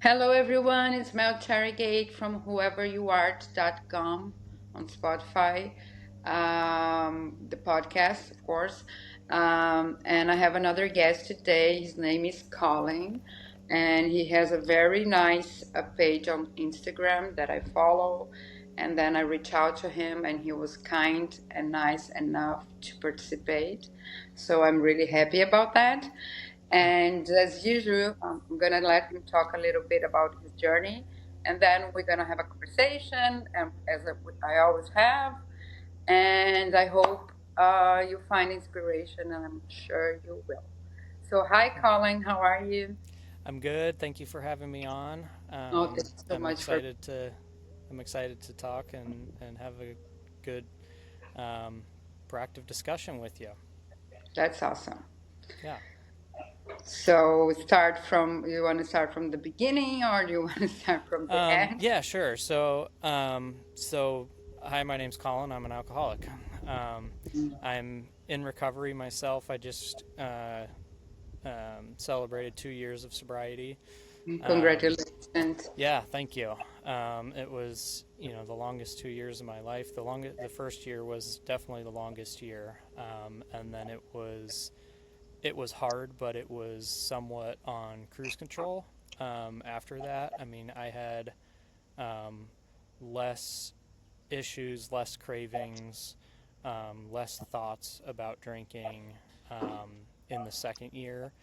Hello, everyone. It's Mel Cherrygate from whoeveryouart.com on Spotify, the podcast, of course. And I have another guest today. His name is Colin, and he has a very nice page on Instagram that I follow. And then I reached out to him, and he was kind and nice enough to participate. So I'm really happy about that. And as usual, I'm going to let him talk a little bit about his journey, and then we're going to have a conversation, as I always have. And I hope you find inspiration, and I'm sure you will. So, hi, Colin. How are you? I'm good. Thank you for having me on. Oh, thanks so I'm much for. excited to talk and have a good um, proactive discussion with you. That's awesome. Yeah. So, start from. You want to start from the beginning, or do you want to start from the end? Yeah. Sure. So hi. My name's Colin. I'm an alcoholic. Um, I'm in recovery myself. I just celebrated 2 years of sobriety. Um, Congratulations. Yeah, thank you. It was, the longest 2 years of my life. The first year was definitely the longest year, and then it was hard, but it was somewhat on cruise control. After that, I mean, I had um, less issues, less cravings, less thoughts about drinking in the second year.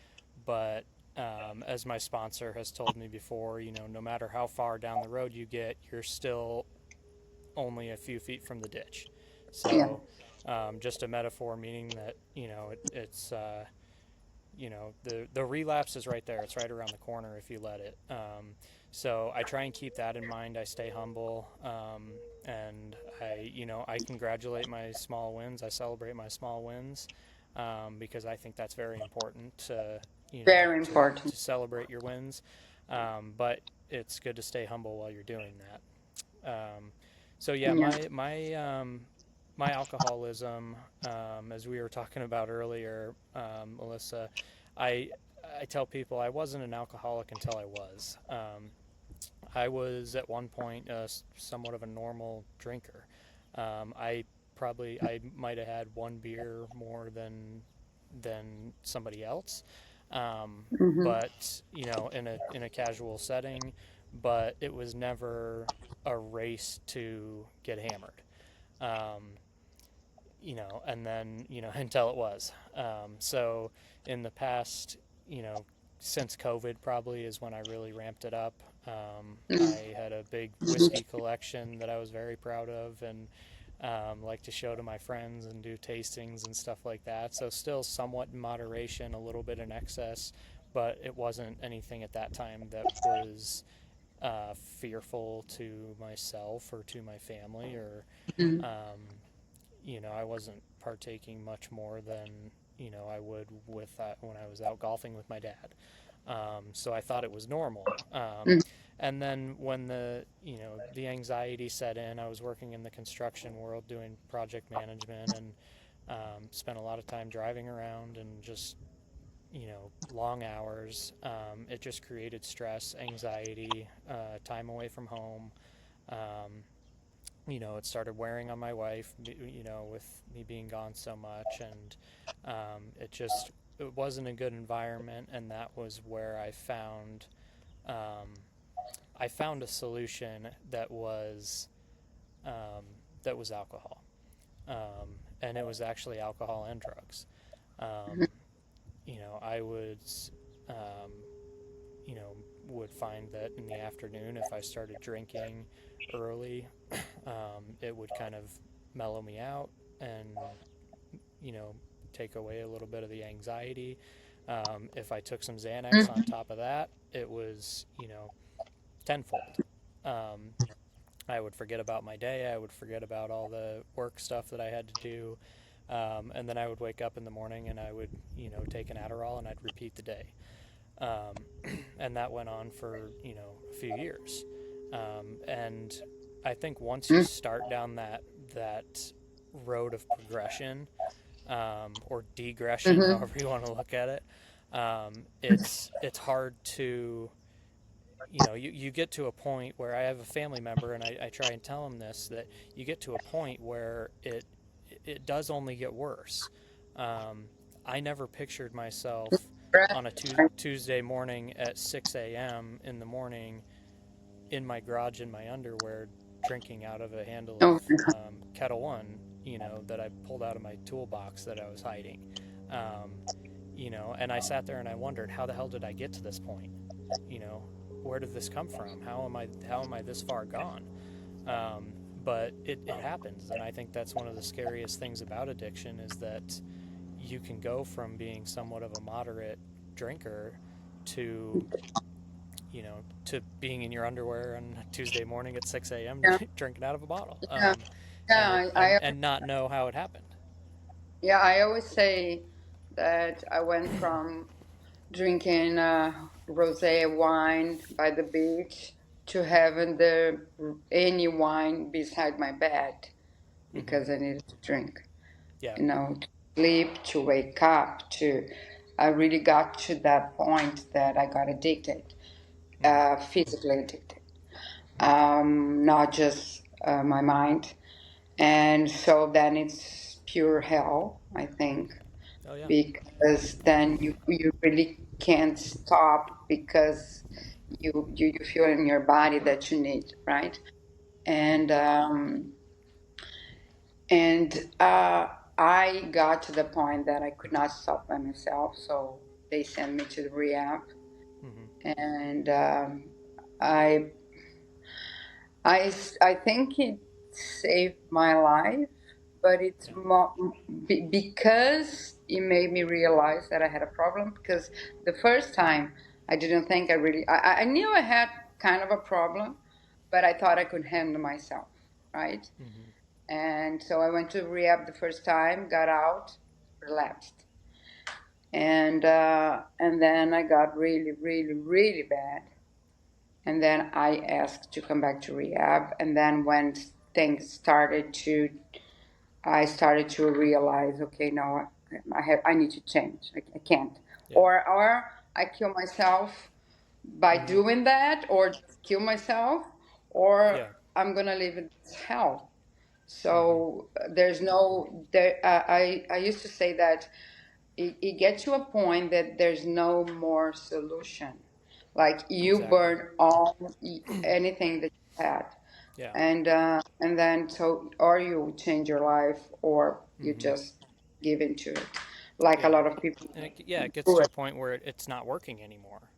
But as my sponsor has told me before, no matter how far down the road you get, you're still only a few feet from the ditch. Yeah. So, just a metaphor, meaning that it's the relapse is right there. It's right around the corner if you let it. So I try and keep that in mind. I stay humble, and I congratulate my small wins. I celebrate my small wins, because I think that's very important to Very to important. celebrate your wins. But it's good to stay humble while you're doing that. So yeah, Yeah. my alcoholism, as we were talking about earlier, Melissa, I I tell people I wasn't an alcoholic until I was. I was at one point somewhat of a normal drinker. I might have had one beer more than somebody else, Hmm. but in a casual setting. But it was never a race to get hammered. Um, and then until it was. So in the past, you know, since COVID probably is when I really ramped it up. I had a big whiskey collection that I was very proud of, and like to show to my friends and do tastings and stuff like that. So still somewhat in moderation, a little bit in excess, but it wasn't anything at that time that was fearful to myself or to my family or Hmm. I wasn't partaking much more than I would with when I was out golfing with my dad. So I thought it was normal. And then when the anxiety set in, I was working in the construction world doing project management and spent a lot of time driving around and just long hours. It just created stress, anxiety, time away from home. Um, it started wearing on my wife, with me being gone so much, and it wasn't a good environment, and that was where um, I found a solution um, that was alcohol, and it was actually alcohol and drugs. Um, I um, you know, would find that in the afternoon, if I started drinking early, it would kind of mellow me out and, you know, take away a little bit of the anxiety. If I took some Xanax on top of that, it was, tenfold. Um, I would forget about my day. I would forget about all the work stuff that I had to do. And then I would wake up in the morning and I would, take an Adderall and I'd repeat the day. Um, and that went on for a few years. And I think once you start down that road of progression, or degression, Hmm. however you want to look at it, it's hard to you get to a point where I have a family member, and I try and tell them this, that you get to a point where it does only get worse. Um, I never pictured myself on a Tuesday morning at 6 a.m. in the morning in my garage in my underwear, drinking out of a handle of Oh my God. Kettle One, that I pulled out of my toolbox that I was hiding. Um, and I sat there and I wondered, how the hell did I get to this point? You know, where did this come from? How am I this far gone? Um, but it happens, and I think that's one of the scariest things about addiction is that you can go from being somewhat of a moderate drinker to to being in your underwear on Tuesday morning at 6 a.m. Yeah, drinking out of a bottle, yeah, and it yeah. and not know how it happened. Yeah, I always say that I went from drinking rosé wine by the beach to having the any wine beside my bed Hmm. because I needed to drink. Yeah. To sleep, to wake up, to I really got to that point that I got addicted, Hmm. physically addicted, not just my mind. And so then it's pure hell, I think, Oh yeah. because then you really can't stop because you feel in your body that you need, right? Hmm. And I got to the point that I could not stop by myself, so they sent me to the rehab, Hmm. and I I think it saved my life, but it's Yeah. more because it made me realize that I had a problem. Because the first time I didn't think I knew I had kind of a problem, but I thought I could handle myself, right? Hmm. And so I went to rehab the first time, got out, relapsed, and then I got really, really, really bad, and then I asked to come back to rehab. And then when things started to, I started to realize, okay, no, I need to change. I can't, Yeah. or I kill myself by Hmm. doing that, or just kill myself, or Yeah. I'm gonna live in this hell. Hmm. So there's no there. I used to say that it gets to a point that there's no more solution. Like you Exactly. burn all anything that you had, Yeah. and then so or you change your life or you Hmm. just give into it, like a Yeah. lot of people And it gets do to a it. point where it's not working anymore.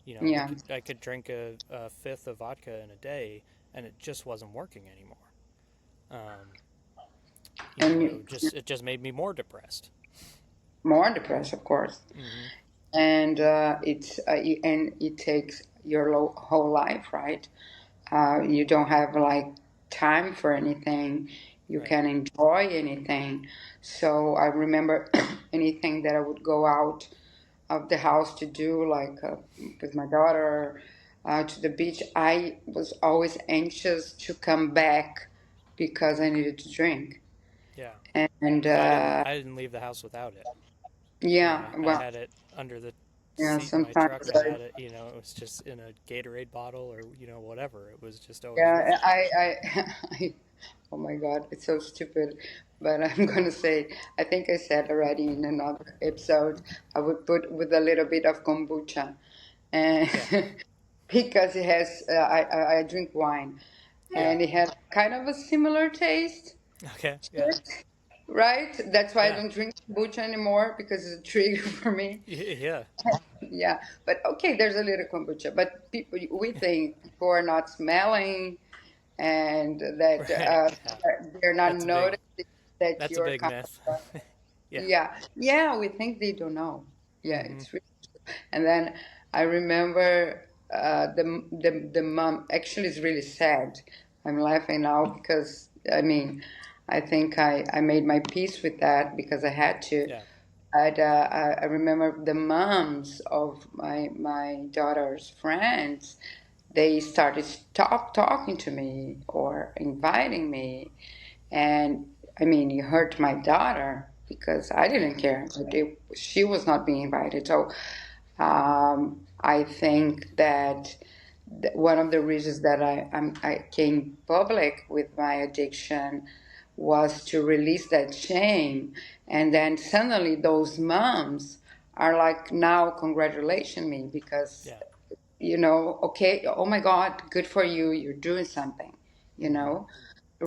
I Yeah, could drink a fifth of vodka in a day, and it just wasn't working anymore. Um, and it just made me more depressed. more depressed, of course. Hmm. And and it takes your whole life, right? You don't have like time for anything. You Right. can enjoy anything. So I remember anything that I would go out of the house to do, like with my daughter, to the beach. I was always anxious to come back because I needed to drink. Yeah. And I didn't leave the house without it. yeah, I well, had it under the yeah, seat in my sometimes truck. I had it. It was just in a Gatorade bottle or whatever. It was just always with yeah, me. I oh my God, it's so stupid. But I'm gonna say, I think I said already in another episode, I would put with a little bit of kombucha, and Yeah. because it has, I drink wine, Yeah. and it has kind of a similar taste Okay. to Yeah. it, right? That's why I Yeah. don't drink kombucha anymore because it's a trigger for me. Yeah. Yeah, but okay, there's a little kombucha, but people, we think people are not smelling and that Right. Yeah. they're not That's a big. noticing that That's a you're big kind myth. of Yeah. yeah, yeah, we think they don't know. Yeah, Hmm. it's really true. And then I remember the mom, actually it's really sad. I'm laughing now because I mean I think I made my peace with that because I had to. Yeah. I remember the moms of my daughter's friends, they started stop talking to me or inviting me. And I mean, it hurt my daughter because I Yeah. didn't care. She was not being invited. So I think that one of the reasons that I came public with my addiction was to release that shame. And then suddenly those moms are like now congratulating me because, Yeah. okay, oh my God, good for you, you're doing something, you Hmm. know,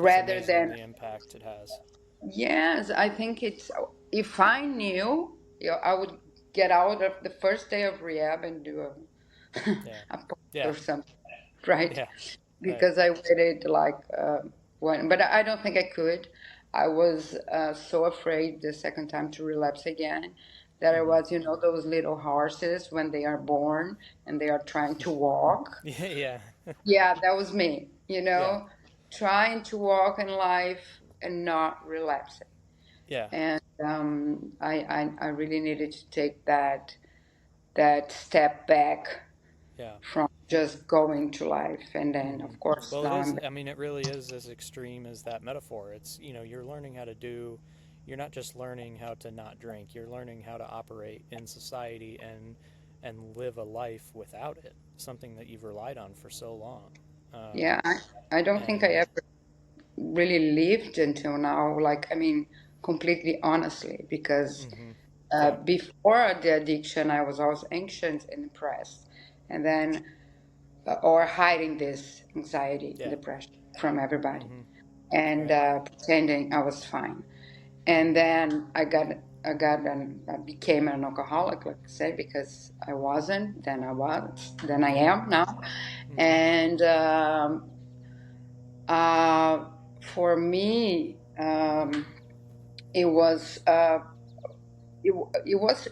It's rather amazing than, the impact it has. yes, I think it's, if I knew, I would get out of the first day of rehab and do Yeah. a post Yeah. or something, right? Yeah. Right. Because I waited like one, but I don't think I could. I was so afraid the second time to relapse again that I Hmm. was, those little horses when they are born and they are trying to walk. Yeah. Yeah. Yeah, that was me, Yeah. trying to walk in life and not relapsing. Yeah. And I really needed to take that step back Yeah. from just going to life. And then, Hmm. of course, Well, it now is. I'm. I mean, it really is as extreme as that metaphor. It's, you're learning how to do, you're not just learning how to not drink, you're learning how to operate in society and live a life without it, something that you've relied on for so long. Yeah, I don't think I And ever really lived until now, like, I mean, completely honestly, because hmm. Yeah. before the addiction, I was always anxious and depressed, and then, or hiding this anxiety and Yeah. depression from everybody, Hmm. and Right. pretending I was fine. And Hmm. then I became an alcoholic, like I say, because I wasn't, then I was, then I Yeah. am now. Hmm. And Uh, for me, it was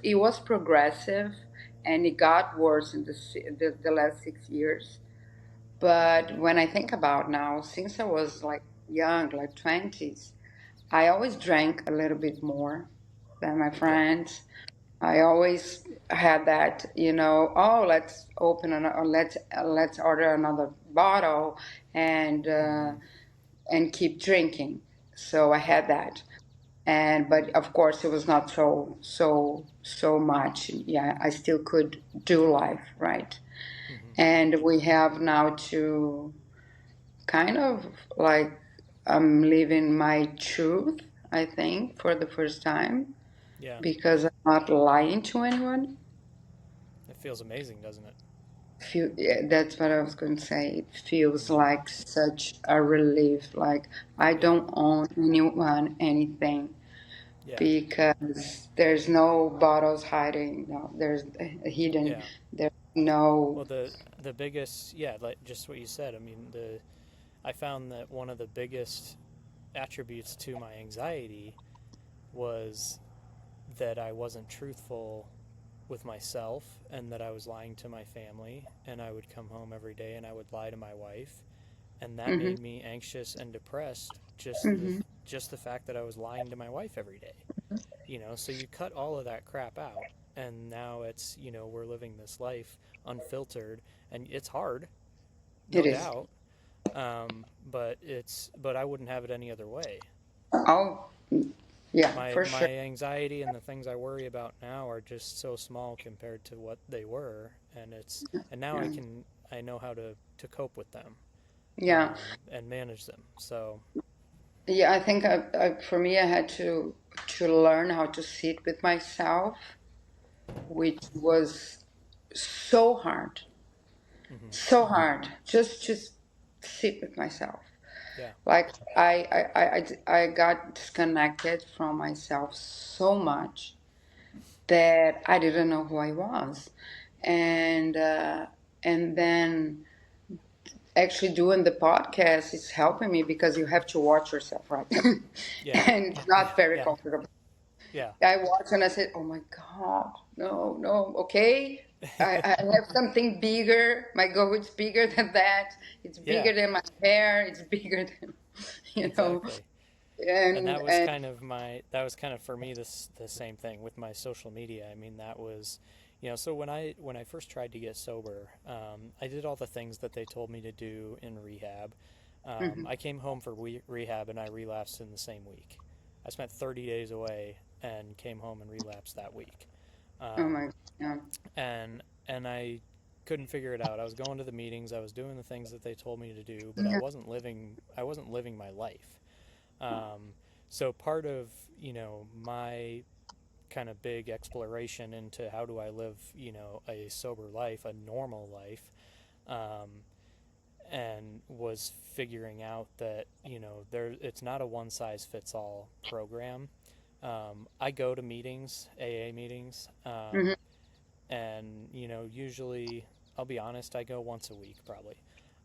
it was progressive, and it got worse in the last 6 years. But when I think about now, since I was like young, like 20s, I always drank a little bit more than my Yeah. friends. I always had that, oh, let's let's order another bottle, and uh, Hmm. and keep drinking. So I Yeah. had that. And but of course it was not so much. Yeah, I still could do life, right? Hmm. And we have now to kind of like I'm living my truth, I think, for the first time Yeah. because I'm not lying to anyone. It feels amazing, doesn't it? Yeah, that's what I was going to say. It feels Hmm. like such a relief. Like I Yeah. don't owe anyone anything Yeah. because there's no bottles hiding. No, there's hidden. Yeah. There's no. Well, the biggest, yeah, like just what you said. I mean, the I found that one of the biggest attributes to my anxiety was that I wasn't truthful with myself and that I was lying to my family, and I would come home every day and I would lie to my wife, and that Hmm. made me anxious and depressed, Hmm. just the fact that I was lying to my wife every day. So you cut all of that crap out, and now it's, we're living this life unfiltered, and it's hard, It no is. doubt. But I wouldn't have it any other way. Oh, yeah, my for my sure. anxiety and the things I worry about now are just so small compared to what they were, and now Yeah, I know how to cope with them, yeah, and manage them. So yeah. I think for me, I had to learn how to sit with myself, which was so hard, hmm. so hard. Just sit with myself. Yeah. Like I got disconnected from myself so much that I didn't know who I was, and uh, and then actually doing the podcast is helping me because you have to watch yourself, right? Yeah. And it's Yeah. not very Yeah. comfortable. Yeah. I watched and I said, "Oh my God, no, no, okay." I have something bigger. My goal is bigger than that. It's Yeah. bigger than my hair. It's bigger than, you know, Exactly. And and and that was kind of for me the same thing with my social media. I mean, that was, so when I first tried to get sober, I did all the things that they told me to do in rehab. mhm. I came home for rehab and I relapsed in the same week. I spent 30 days away and came home and relapsed that week. Oh Um, my God, and I couldn't figure it out. I was going to the meetings, I was doing the things that they told me to do, but Yeah. I wasn't living my life. Um, so part of, my kind of big exploration into how do I live, a sober life, a normal life, um, and was figuring out that, it's not a one size fits all program. I go to meetings, AA meetings, Hmm. and usually, I'll be honest, I go once a week probably.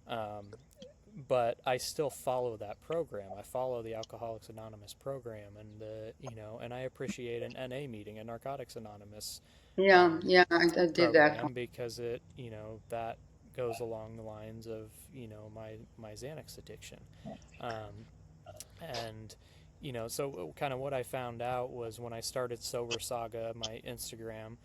Um, but I still follow that program. I follow the Alcoholics Anonymous program, and and I appreciate an NA meeting, a Narcotics Anonymous Yeah. um, Yeah. I did that one. program, because that goes along the lines of my Xanax addiction, um, and so kind of what I found out was when I started Sober Saga, my Instagram,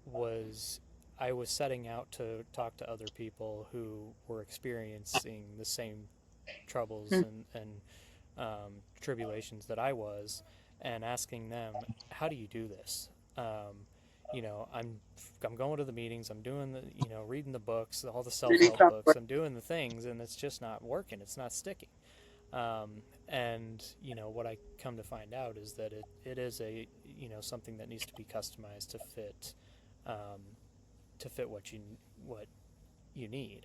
was I was setting out to talk to other people who were experiencing the same troubles and tribulations that I was, and asking them, how do you do this? Um, I'm going to the meetings, I'm doing the reading the books, all the self Really help books, comfort. I'm doing the things, and it's just not working. It's not sticking. And what I come to find out is that it is a something that needs to be customized um, to fit what you need.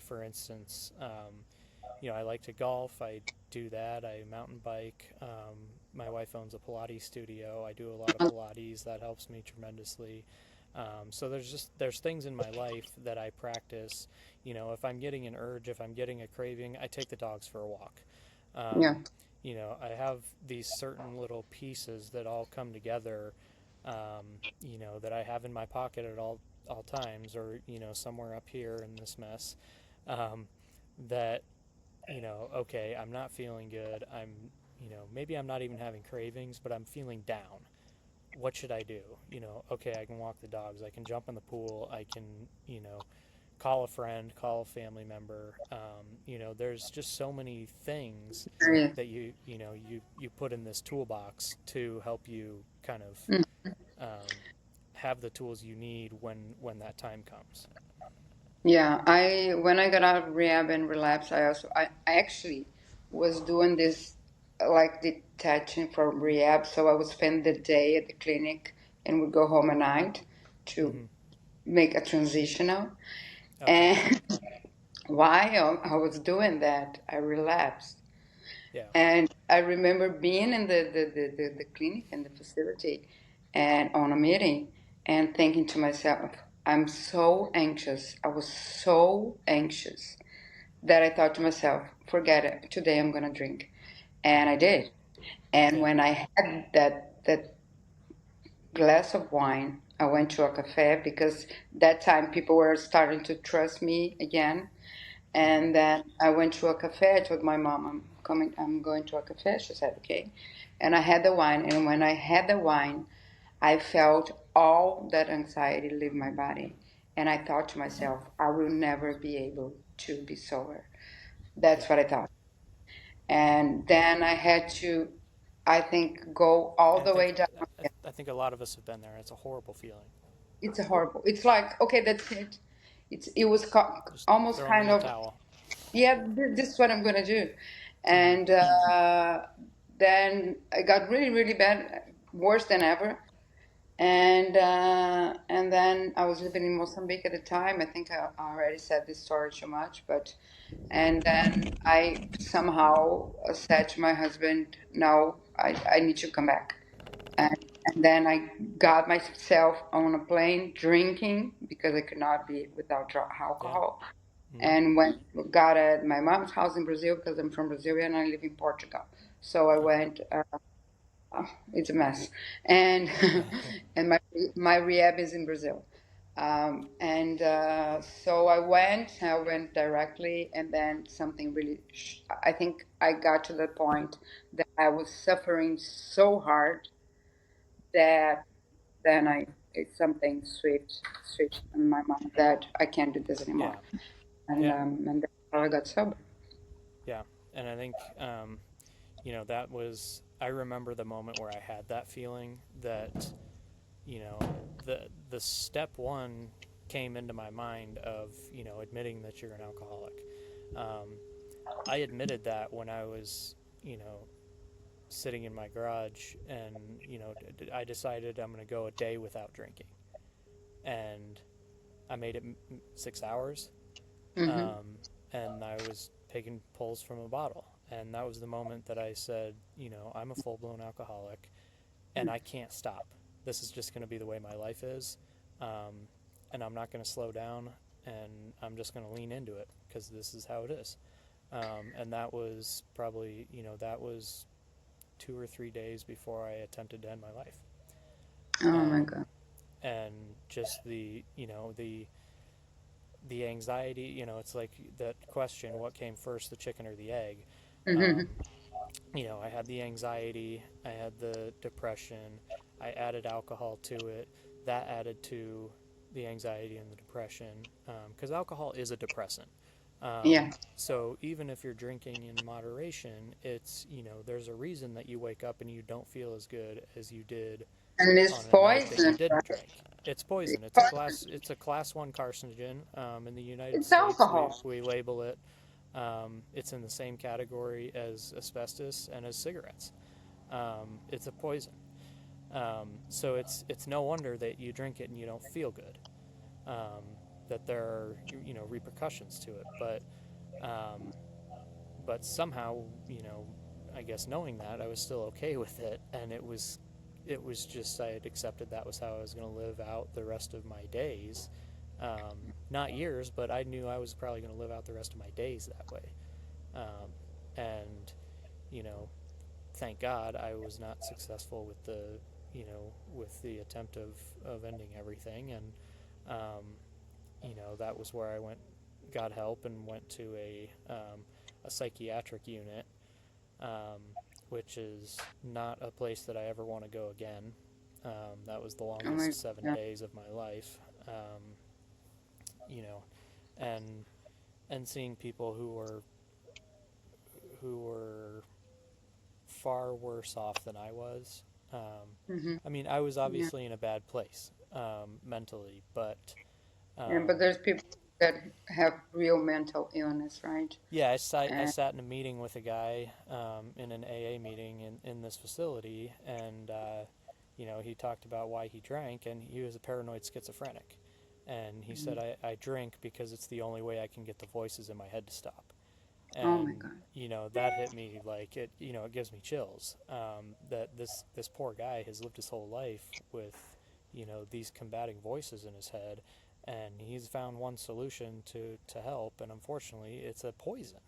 For instance, I like to golf. I do that. I mountain bike. My wife owns a Pilates studio. I do a lot of Pilates. That helps me tremendously. So there's things in my life that I practice. If I'm getting an urge, if I'm getting a craving, I take the dogs for a walk. Yeah. Um, I have these certain little pieces that all come together. That I have in my pocket at all times, or somewhere up here in this mess. Um, that okay, I'm not feeling good. Maybe I'm not even having cravings, but I'm feeling down. What should I do? Okay, I can walk the dogs. I can jump in the pool. I can, call a friend, call a family member. There's just so many things Yeah. that you put in this toolbox to help you kind of Mm. um, have the tools you need when that time comes. Yeah. I when I got out of rehab and relapse, I actually was doing this like detaching from rehab, so I would spend the day at the clinic and would go home at night to Hmm. make a transitional. Okay. And while I was doing that, I relapsed. Yeah. And I remember being in the clinic and the facility and on a meeting and thinking to myself, I'm so anxious. I was so anxious that I thought to myself, forget it. Today I'm going to drink. And I Hmm. did. And Yeah. when I had that glass of wine, I went to a cafe because that time people were starting to trust me again. Hmm. And then I went to a cafe. I told my mom, I'm going to a cafe. She said, okay. And I had the wine. And when I had the wine, I felt all that anxiety leave my body. And I thought to myself, I will never be able to be sober. That's Yeah. what I thought. And then I had to, I think, go all I the think way down. I think a lot of us have been there. It's a horrible feeling. It's horrible. It's like, okay, that's it. It was Just almost throwing in kind the of, towel. yeah, this is what I'm gonna do. Hmm. And then it got really, really bad, worse than ever. And then I was living in Mozambique at the time. I think I already said this story too much, but and then I somehow said to my husband, "No, I need to come back." And, and then I got myself on a plane drinking because I could not be without Yeah. alcohol. Hmm. And went got at my mom's house in Brazil because I'm from Brazil and I live in Portugal. So I Okay. went. It's a mess, and and my rehab is in Brazil. And so I went directly, and then something really. I think I got to the point that I was suffering so hard that then it's something switched in my mind that I can't do this anymore, Yeah. Yeah. and that's how I got sober. Yeah. And I think that was. I remember the moment where I had that feeling that the step one. came into my mind of, admitting that you're an alcoholic. Um, I admitted that when I was, sitting in my garage, and I decided I'm going to go a day without drinking, and I made it 6 hours, Mm-hmm. um, and I was taking pulls from a bottle, and that was the moment that I said, I'm a full blown alcoholic, and I can't stop. This is just going to be the way my life is, um, and I'm not going to slow down, and I'm just going to lean into it because this is how it is. And that was probably, that was 2 or 3 days before I attempted to end my life. Oh my Um, God. and just the anxiety, it's like that question, what came first, the chicken or the egg? Mm-hmm. Um, I had the anxiety, I had the depression, I added alcohol to it. That added to the anxiety and the depression, because alcohol is a depressant. Yeah. So even if you're drinking in moderation, it's, there's a reason that you wake up and you don't feel as good as you did And it's on a night that you poison, didn't right? drink. It's poison. It's poison. It's a class one carcinogen. In the United It's States, alcohol. we label it. It's in the same category as asbestos and as cigarettes. It's a poison. So it's no wonder that you drink it and you don't feel good. Um, that there are repercussions to it, um, but somehow, I guess knowing that, I was still okay with it, and it was just I had accepted that was how I was going to live out the rest of my days. Not years, but I knew I was probably going to live out the rest of my days that way. And you know, thank God I was not successful with the attempt of ending everything, and um, that was where I got help, and went to a psychiatric unit, um, which is not a place that I ever want to go again. That was the Oh my longest seven God. days of my life. You know, and seeing people who were far worse off than I was. Mm-hmm. I mean, I was Yeah. obviously in a bad place, mentally, but And but um, there's people that have real mental illness, right? yeah, I And sat in a meeting with a guy, in an AA meeting in this facility, and he talked about why he drank, and he was a paranoid schizophrenic, and he said, I drink because it's the only way I can get the voices in my head to stop. oh my And God. that hit me like it gives me chills, that this poor guy has lived his whole life with these combating voices in his head, and he's found one solution to help, and unfortunately it's a poison.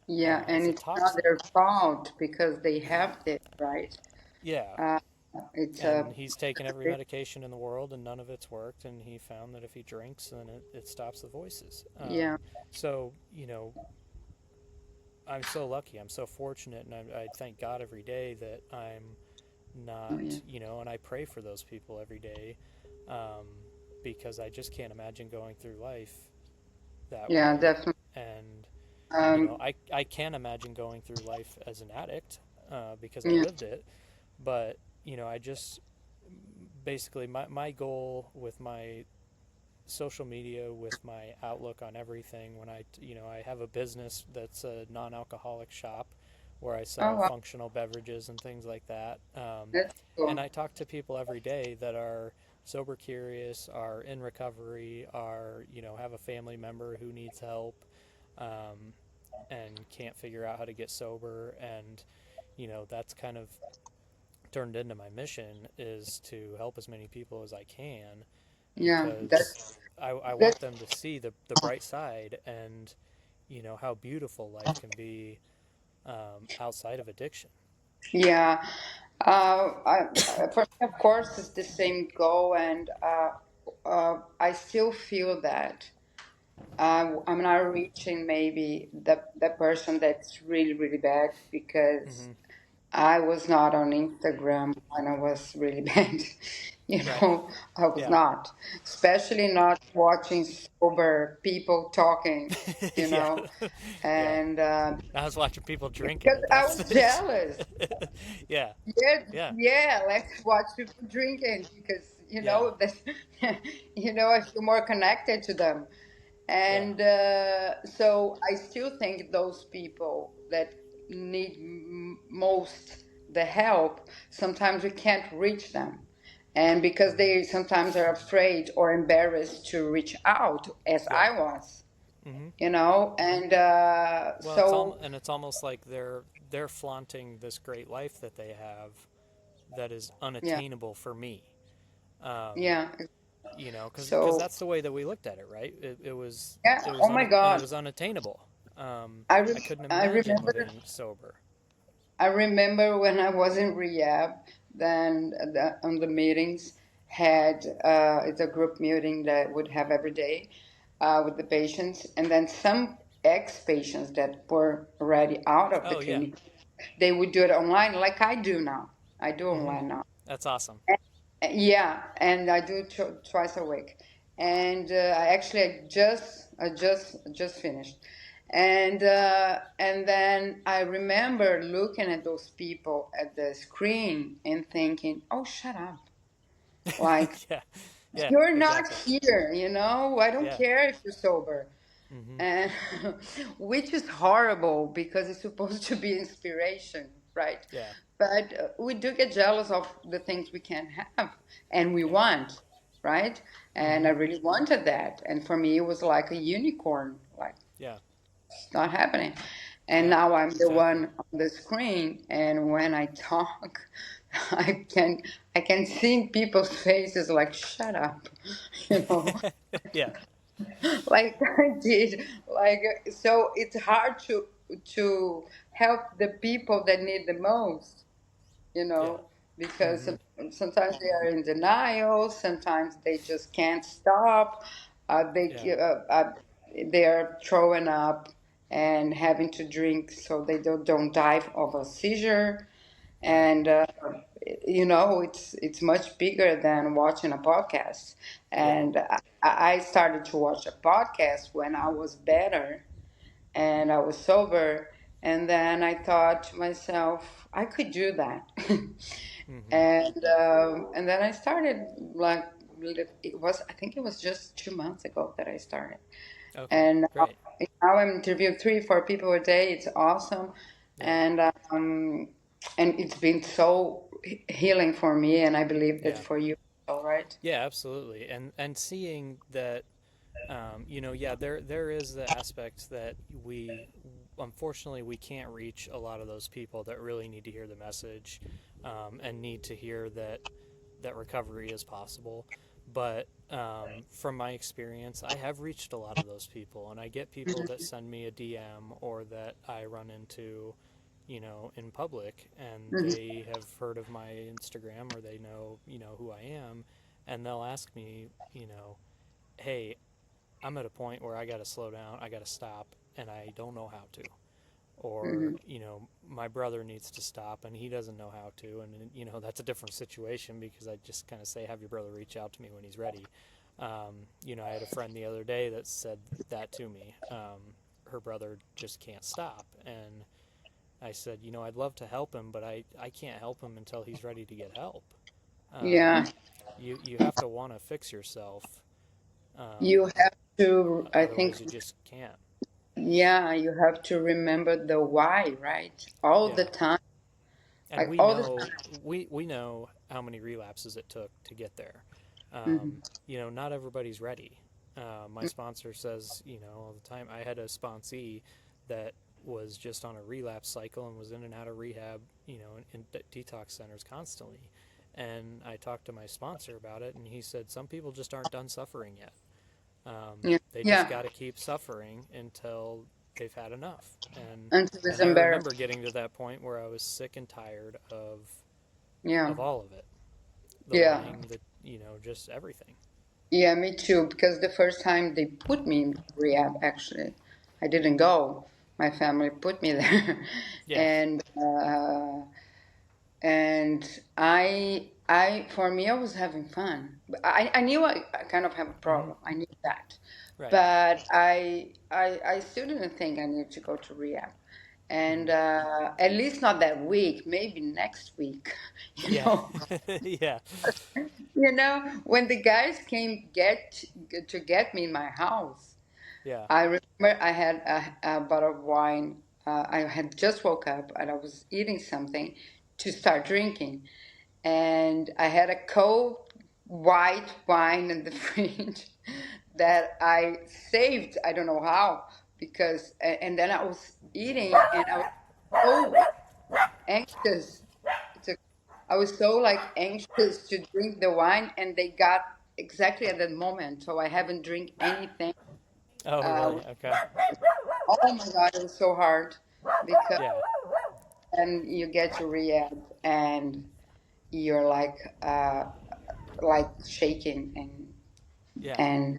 Yeah, and It's a it's not toxin. their fault because they have this, right? Yeah. Uh, it's a And he's taken every medication in the world, and none of it's worked, and he found that if he drinks, then it stops the voices. yeah, So I'm so lucky. I'm so fortunate, and I thank God every day that I'm oh not, yeah, and I pray for those people every day, um, because I just can't imagine going through life that yeah, way. definitely. And, Um, I can imagine going through life as an addict, because I yeah, lived it, but, I just basically my goal with my social media, with my outlook on everything, when I have a business that's a non-alcoholic shop where I oh sell wow, functional beverages and things like that, that's and cool. I talk to people every day that are sober curious, are in recovery, are have a family member who needs help, um, and can't figure out how to get sober, and that's kind of turned into my mission, is to help as many people as I can, Yeah, because I want that's them to see the bright side, and how beautiful life can be, outside of addiction. yeah. For me, of course, it's the same goal, and I still feel that I'm not reaching maybe the person that's really really bad because Hmm. I was not on Instagram when I was really bad. You Right. know, I was Yeah. not, especially not watching sober people talking, you Yeah. know, Yeah. and I was watching people drinking because at I that was stage. jealous. Yeah. Yeah, Yeah. yeah, let's watch people drinking because Yeah. that I feel more connected to them. Yeah. And so I still think those people that need most the help, sometimes we can't reach them. And because Hmm. they sometimes are afraid or embarrassed to reach out, as Yeah. I was, Hmm. and Well, it's so it's almost like they're flaunting this great life that they have that is yeah, unattainable for me. Um, yeah. because So that's the way that we looked at it, right? yeah, oh my It God, was unattainable. I couldn't I imagine remember. living sober. I remember when I was in rehab, then on the meetings had it's a group meeting that would have every day with the patients, and then some ex-patients that were already out of the Oh yeah. clinic, they would do it online like I do now. I do Hmm. online now. That's awesome. Yeah, and I do twice a week. And I just finished. And then I remember looking at those people at the screen and thinking, "Oh, shut up! Like Yeah. Yeah. you're not Exactly. here. I don't Yeah. care if you're sober." Hmm. And which is horrible because it's supposed to be inspiration, right? Yeah. But we do get jealous of the things we can't have and we Yeah. want, right? And Hmm. I really wanted that, and for me it was like a unicorn, like Yeah. it's not happening. And Yeah. now I'm the Exactly. one on the screen, and when I talk, i can I can see in people's faces like, shut up, you know Yeah. like I did. Like, so it's hard to help the people that need the most, Yeah. because Hmm. sometimes they are in denial, sometimes they just can't stop. Yeah. They are throwing up and having to drink so they don't die of a seizure. Right. And it's much bigger than watching a podcast. Yeah. And I started to watch a podcast when I was better and I was sober. And then I thought to myself, I could do that. Hmm. And then I started, like, I think it was just 2 months ago that I started. Okay. And Great. now I'm interviewing 3 4 people a day. It's awesome. Yeah. And um and it's been so healing for me, and I believe that Yeah. for you, all right. Yeah. Absolutely. And seeing that, yeah, there is the aspect that we unfortunately we can't reach a lot of those people that really need to hear the message, and need to hear that recovery is possible. But from my experience, I have reached a lot of those people, and I get people that send me a DM or that I run into, in public, and Mhm. they have heard of my Instagram or they know, who I am, and they'll ask me, hey, I'm at a point where I got to slow down, I got to stop, and I don't know how to. Or, Mhm. my brother needs to stop and he doesn't know how to. And, that's a different situation because I just kind of say, have your brother reach out to me when he's ready. I had a friend the other day that said that to me. Her brother just can't stop. And I said, I'd love to help him, but I can't help him until he's ready to get help. Um, Yeah, you have to want to fix yourself. Um, you have to, I think. Otherwise, you just can't. Yeah, you have to remember the why, right? All the Yeah, time, and like all the time. we know how many relapses it took to get there. Hmm. Not everybody's ready. My sponsor says, all the time. I had a sponsee that was just on a relapse cycle and was in and out of rehab, in detox centers constantly. And I talked to my sponsor about it, and he said some people just aren't done suffering yet. Yeah, They just yeah, got to keep suffering until they've had enough. until it's And I remember embarrassing. getting to that point where I was sick and tired Yeah, of all of it, the yeah. lying, the just everything. Yeah, me too. Because the first time they put me in rehab, actually, I didn't go. My family put me there, Yeah. and for me, I was having fun. I knew I kind of have a Hmm. problem. I knew that, Right. but I still didn't think I needed to go to rehab. And Hmm. at least not that week, maybe next week. you Yeah. know Yeah. when the guys came to get me in my house, Yeah. I remember I had a bottle of wine. I had just woke up and I was eating something to start drinking, and I had a cold white wine in the fridge that I saved. I don't know how, because and then I was eating and I was so anxious to, I was so like anxious to drink the wine, and they got exactly at that moment. So I haven't drink anything. Oh, really? Uh, Okay. oh my God, it was so hard because Yeah. then you get to react and you're like shaking Yeah. and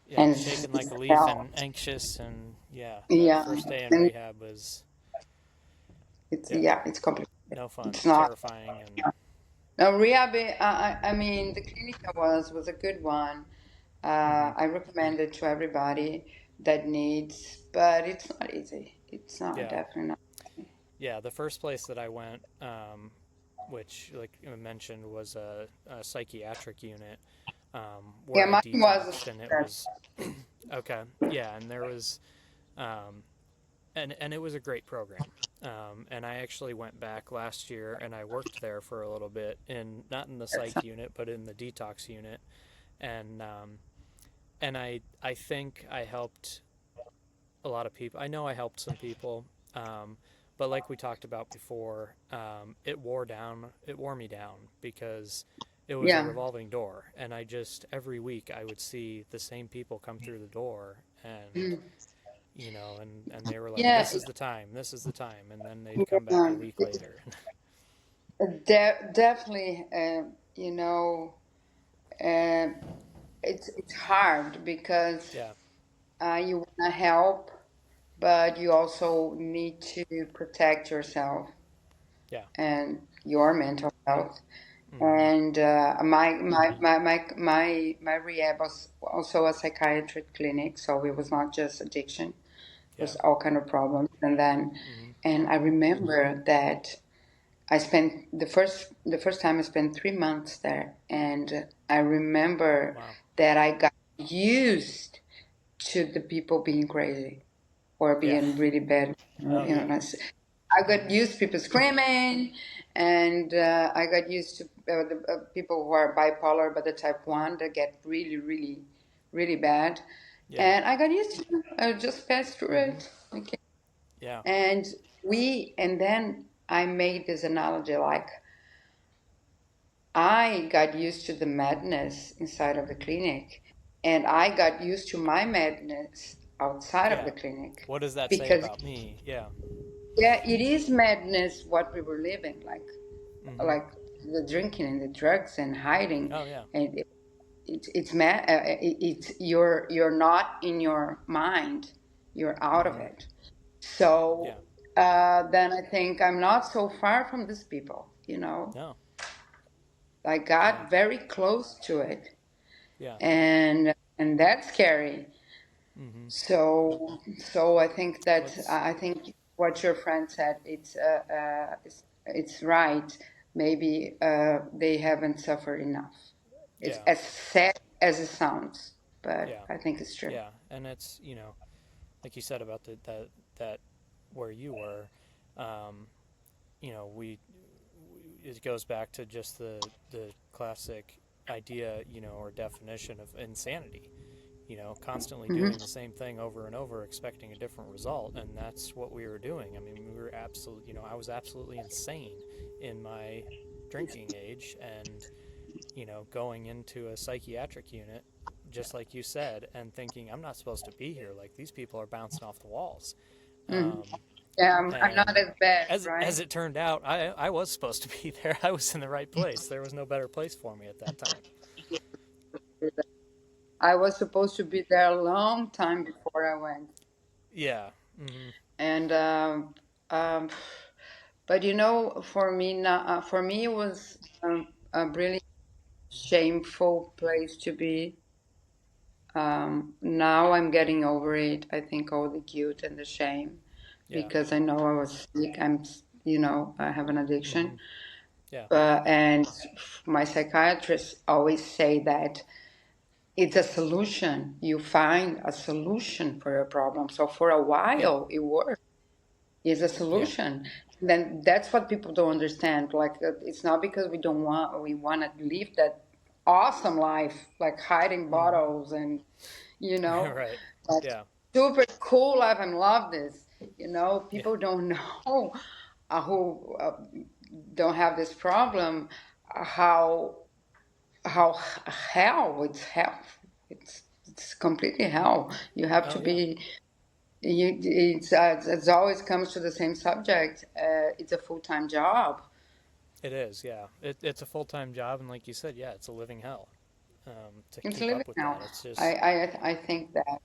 Yeah. and Shaking like it's a leaf hell. and anxious, and yeah, that Yeah, first day in and rehab was, it's yeah, yeah, it's complicated. no fun, It's not. terrifying, and No, rehab. I mean, the clinic I was a good one. hmm I recommend it to everybody that needs, but it's not easy. It's not yeah, definitely not. yeah. The first place that I went, which, like I mentioned, was a psychiatric unit, where Yeah, I mine was a detoxed, and it success. was okay. Yeah, and there was, um, and it was a great program. And I actually went back last year, and I worked there for a little bit, in not in the That's psych unit, but in the detox unit, and I think I helped a lot of people. I know I helped some people, um, but like we talked about before, it wore me down because it was a yeah. revolving door, and I just every week I would see the same people come through the door, and Mm. and they were like, Yeah, "This is the time, this is the time," and then they'd come back a week it's later. definitely, you know, uh, it's hard because Yeah, you want to help, but you also need to protect yourself yeah, and your mental health. hmm And my rehab was also a psychiatric clinic, so it was not just addiction; it yeah, was all kind of problems. hmm And I remember that the first time I spent 3 months there, and I remember wow, that I got used to the people being crazy or yeah, being really bad. oh yeah, I got hmm used to people screaming, and I got used to people who are bipolar, but the type one that get really, really, really bad. yeah, And I got used to it. I just passed through hmm it. Okay. yeah, And then I made this analogy like I got used to the madness inside of the clinic, and I got used to my madness outside of the yeah. clinic What does that say because about me? Yeah, yeah, it is madness what we were living hmm like the drinking and the drugs and hiding, oh yeah, and it's mad. It's you're not in your mind, you're out of hmm it. yeah, So then I think I'm not so far from these people. no, I yeah, got very close to it, yeah, and that's scary. hmm So I think that what's I think what your friend said, it's right. Maybe they haven't suffered enough. It's yeah, as sad as it sounds, but yeah, I think it's true. yeah, and it's like you said about that where you were, um, we it goes back to just the classic idea, or definition of insanity. Constantly Hmm. doing the same thing over and over, expecting a different result, and that's what we were doing. I mean, we were absolutely, I was absolutely insane in my drinking age, and going into a psychiatric unit, just like you said, and thinking I'm not supposed to be here. Like these people are bouncing off the walls. Hmm. Um, Yeah, I'm not and as bad, as right? it turned out, I was supposed to be there. I was in the right place. There was no better place for me at that time. I was supposed to be there a long time before I went, Yeah. Hmm. and um, but for me, it was a really shameful place to be. Now I'm getting over it. I think all the guilt and the shame. Yeah. because I know I was sick. I have an addiction. Hmm. Yeah. And my psychiatrist always say that it's a solution. You find a solution for your problem. So for a Yeah. while, it worked. It's a Yeah. solution. Then that's what people don't understand. Like it's not because we want to live that awesome life, like hiding Hmm. bottles and you know, Right. that Yeah. super cool life. I love this. Yeah. People don't know who don't have this problem, how how hell it's completely hell. You have to Oh yeah. be it's always comes to the same subject. It's a full-time job. It is. Yeah. It's a full time job, and like you said, yeah, it's a living hell. To It's keep living up with now. that, it's I just I, I think that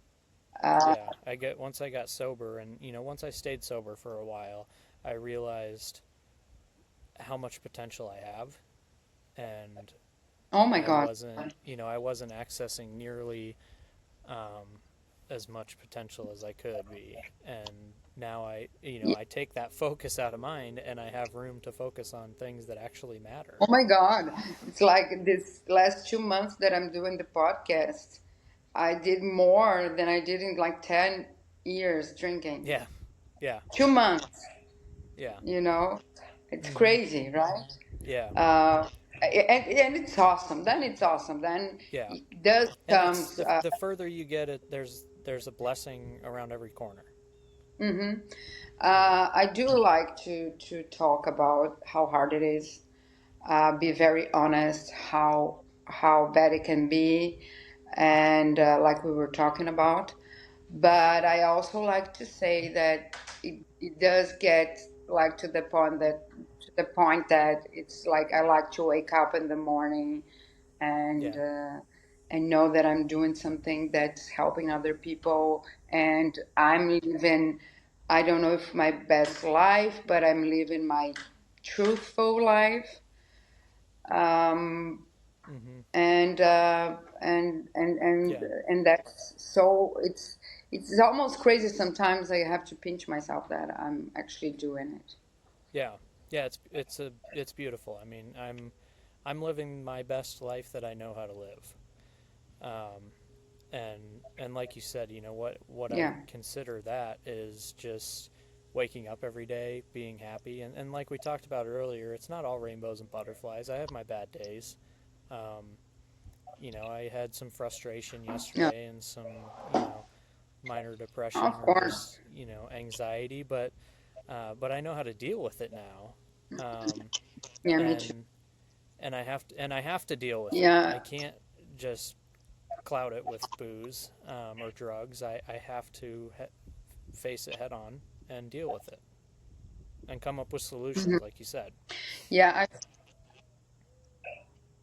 uh, yeah. Once I got sober, and once I stayed sober for a while, I realized how much potential I have, and oh my I God. wasn't I wasn't accessing nearly um, as much potential as I could be. And now I take that focus out of mind, and I have room to focus on things that actually matter. Oh my God. It's like this last 2 months that I'm doing the podcast. I did more than I did in like 10 years drinking. Yeah, yeah, 2 months, yeah. you know? It's Hmm. crazy, right? Yeah, Uh, and it's awesome. Then it's awesome. Then yeah. it does And it's comes. the further you get it, there's a blessing around every corner. Mhm. You know. I do like to talk about how hard it is. Be very honest how bad it can be, and like we were talking about. But I also like to say that it does get like to the point that it's like I like to wake up in the morning and Yeah. uh, and know that I'm doing something that's helping other people and I'm living. I don't know if my best life, but I'm living my truthful life. Um, Hmm. and Yeah. that's so it's almost crazy sometimes. I have to pinch myself that I'm actually doing it. Yeah. Yeah. It's beautiful. I mean, I'm living my best life that I know how to live. Um, and like you said, what I Yeah. consider that is just waking up every day, being happy, and like we talked about earlier, it's not all rainbows and butterflies. I have my bad days. Um, I had some frustration Yeah, yesterday and some minor of depression or course. just anxiety, but I know how to deal with it now. Um, Yeah, me too. and I have to deal with it. I Yeah. can't just cloud it with booze or drugs. I have to face it head on and deal with it and come up with Mhm. solutions, like you said. Yeah,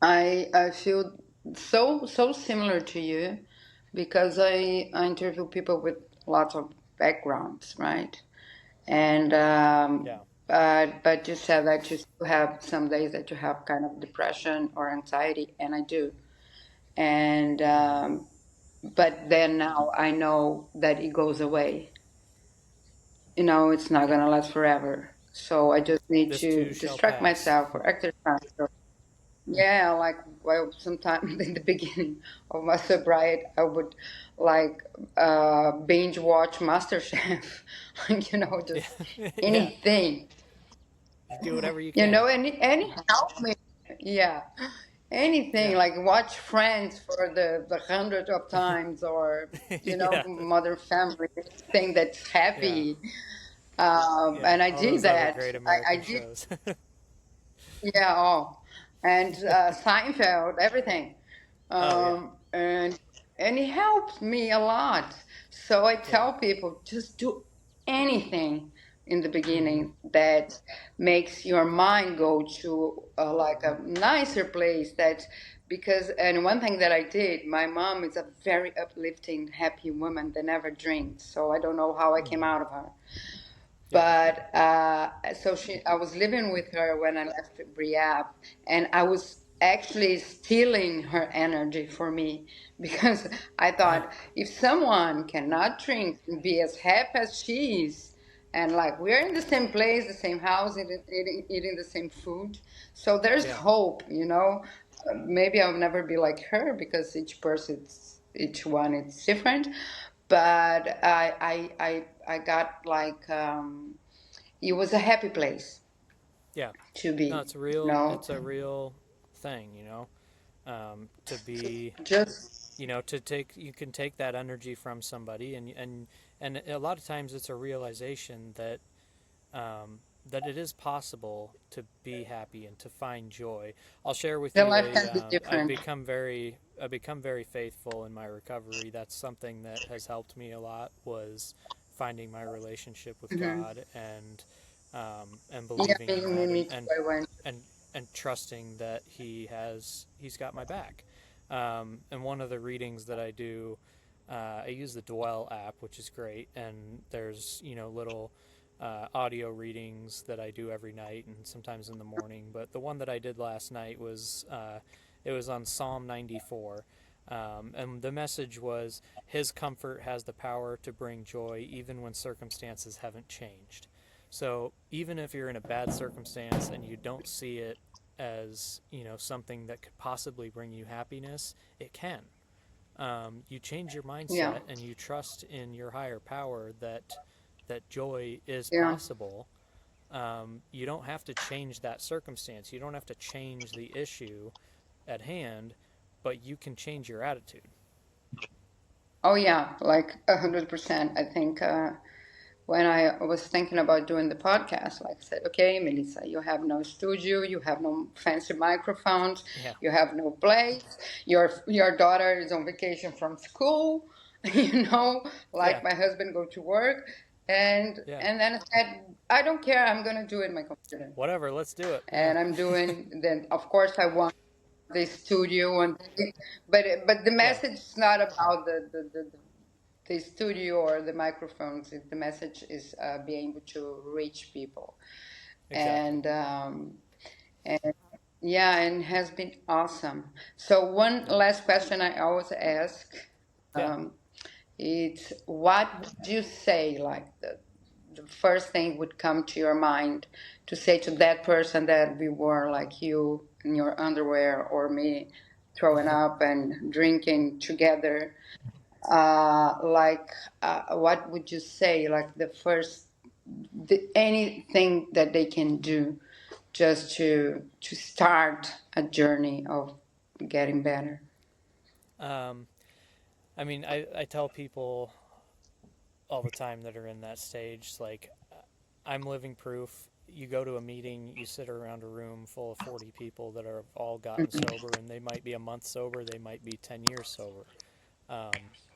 I feel so similar to you because I interview people with lots of backgrounds, right? And Yeah. but you said that you still have some days that you have kind of depression or anxiety, and I do. And Hmm. but then now I know that it goes away. It's not Yeah. gonna last forever. So I just need This to too shall distract pass. myself or exercise. Yeah, like well, sometimes in the beginning of my sobriety, I would like binge watch MasterChef, like Yeah. just Yeah. anything, You do whatever you can. any help me, yeah, anything Yeah. like watch Friends for the hundred of times, or Yeah. Mother Family, thing that's Yeah. happy, Yeah. and I All did those other that. great I American did. shows. Yeah, oh, and Seinfeld, everything, Oh yeah. and it helped me a lot. So I Yeah. tell people just do anything in the Hmm. beginning that makes your mind go to like a nicer place. That because and one thing that I did, my mom is a very uplifting, happy woman that never drinks. So I don't know how I came Hmm. out of her. Yeah. But I was living with her when I left rehab, and I was actually stealing her energy for me because I thought if someone cannot drink and be as happy as she is, and like we're in the same place, the same house, eating the same food. So there's Yeah. hope, you know. Maybe I'll never be like her because each one is different. But I got like it was a happy place Yeah. to No, be, you know. it's a real thing, you know, to be, Just to take, you can take that energy from somebody, and a lot of times it's a realization um, that it is possible to be happy and to find joy. I'll share with the you life can be different. I've become very faithful in my recovery. That's something that has helped me a lot, was finding my relationship with Hmm. God, and Yeah, believing in that, me too. I went. and and trusting that he's got my back. And one of the readings that I do, I use the Dwell app, which is great, and there's little audio readings that I do every night and sometimes in the morning. But the one that I did last night was it was on Psalm 94. And the message was, His comfort has the power to bring joy even when circumstances haven't changed. So even if you're in a bad circumstance and you don't see it as something that could possibly bring you happiness, it can. You change your Yeah, mindset and you trust in your higher power that joy is yeah. possible. You don't have to change that circumstance. You don't have to change the issue at hand, but you can change your attitude. Oh yeah, like 100%. I think when I was thinking about doing the podcast, like I said, okay, Melissa, you have no studio, you have no fancy microphones, Yeah, you have no place. Your daughter is on vacation from school, you know, yeah, like my husband go to work, and yeah. and then I said, I don't care, I'm gonna do it in my computer, Whatever. Let's do it. Yeah, and I'm doing. Then of course I want the studio and but the yeah. message is not about the studio or the microphones. The message is being able to reach people, Exactly. and and yeah, and has been awesome. So one Yeah, last question I always ask, yeah. um, it's what would you say, like the first thing would come to your mind to say to that person that we were like you in your underwear or me throwing up and drinking together, like what would you say, like the first anything that they can do just to start a journey of getting better. Um, I mean, I tell people all the time that are in that stage, like, I'm living proof. You go to a meeting, you sit around a room full of 40 people that are all gotten sober, and they might be a month sober, they might be 10 years sober.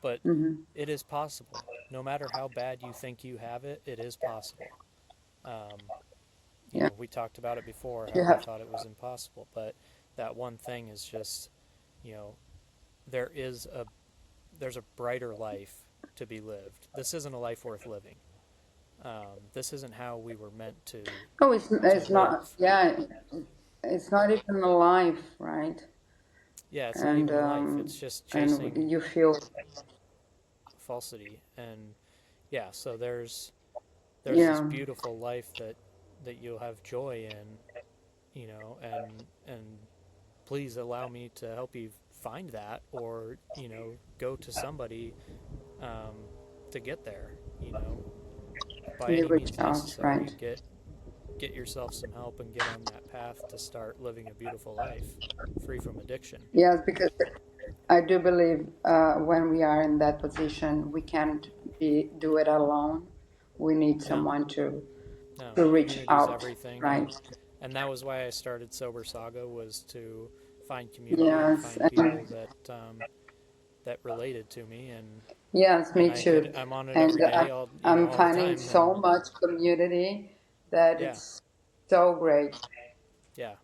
But Hmm. it is possible. No matter how bad you think you have it, it is possible. Um, Yeah, we talked about it before, how you we have. thought it was impossible, but that one thing is just, you know, there is a there's a brighter life to be lived. This isn't a life worth living. This isn't how we were meant No, to it's not. live. Yeah, it's not even alive, right? Yeah, it's not And even life. It's just and chasing you feel. falsity. And yeah, so there's this Yeah, beautiful life that you'll have joy in, and please allow me to help you find that, or go to somebody, um, to get there. By you any reach means out, necessary, right? get yourself some help and get on that path to start living a beautiful life, free from addiction. Yes, because I do believe when we are in that position, we can't do it alone. We need No, someone no, to reach community is out, everything, right? and that was why I started Sober Saga, was to find community and Yes, find and people that related to me, yes, and me too. I'm on it every And day, I'm all the finding time, so and much community that yeah, it's so great. yeah,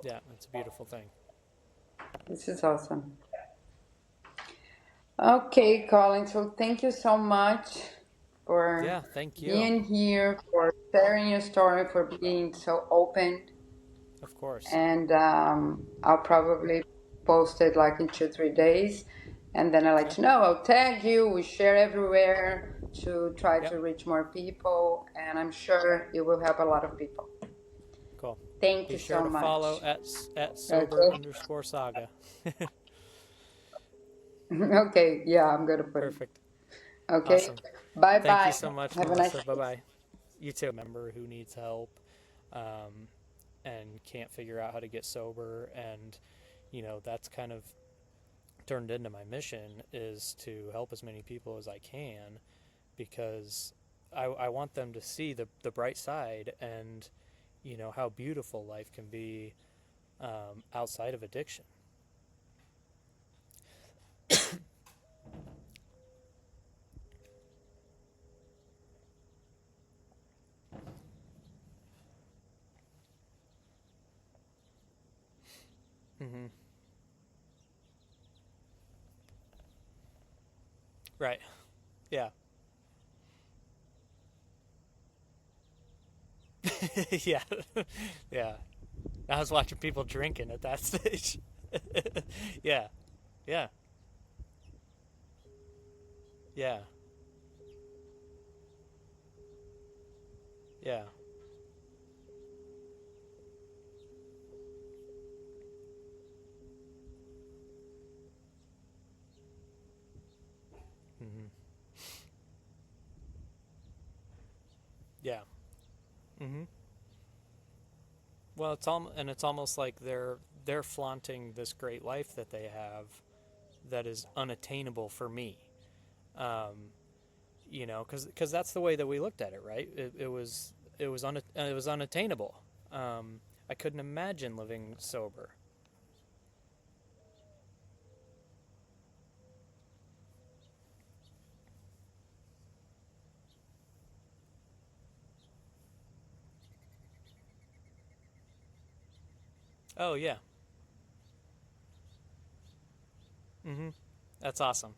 yeah, it's a beautiful thing. This is awesome. Okay, Colin, so thank you so much for Yeah, thank you. being here, for sharing your story, for being so open. Of course. And I'll probably post it like in 2, 3 days. And then I'll let Okay. you know. I'll tag you. We share everywhere. to try Yep. to reach more people, and I'm sure it will help a lot of people. Cool. Thank Be you sure so to follow much. at sober Okay. underscore saga. Okay, yeah, I'm gonna put it. Perfect. Okay. Awesome. Bye Thank you bye. so much, Have a nice Melissa. Bye day. bye. You too. Member who needs help, um, and can't figure out how to get sober, and that's kind of turned into my mission, is to help as many people as I can, because I want them to see the bright side, and how beautiful life can be, outside of addiction. Mm-hmm. Right. Yeah. Yeah. Yeah. I was watching people drinking at that stage. Yeah. Yeah. Yeah. Yeah. Mm-hmm. Yeah. Mm-hmm. Well, it's almost like they're flaunting this great life that they have that is unattainable for me. Um, because that's the way that we looked at it, right? It was unattainable. I couldn't imagine living sober. Oh yeah. Mm-hmm. That's awesome.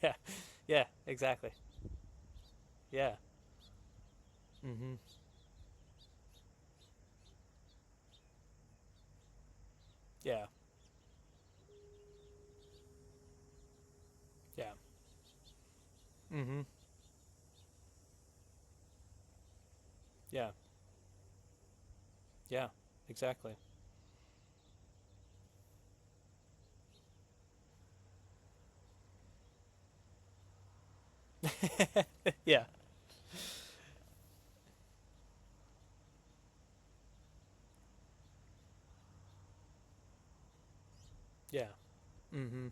Yeah. Yeah. Exactly. Yeah. Mm-hmm. Yeah. Yeah. Mm-hmm. Yeah. Yeah. Exactly. Yeah. Yeah. Mm-hmm.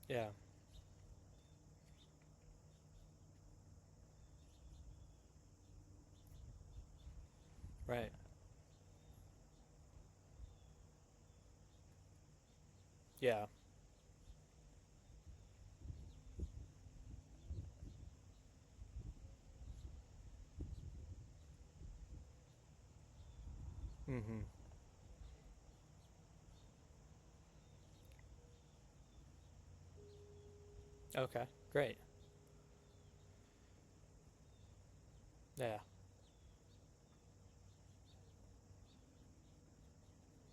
Yeah. Right. Yeah. Mm-hmm. Okay. Great. Yeah.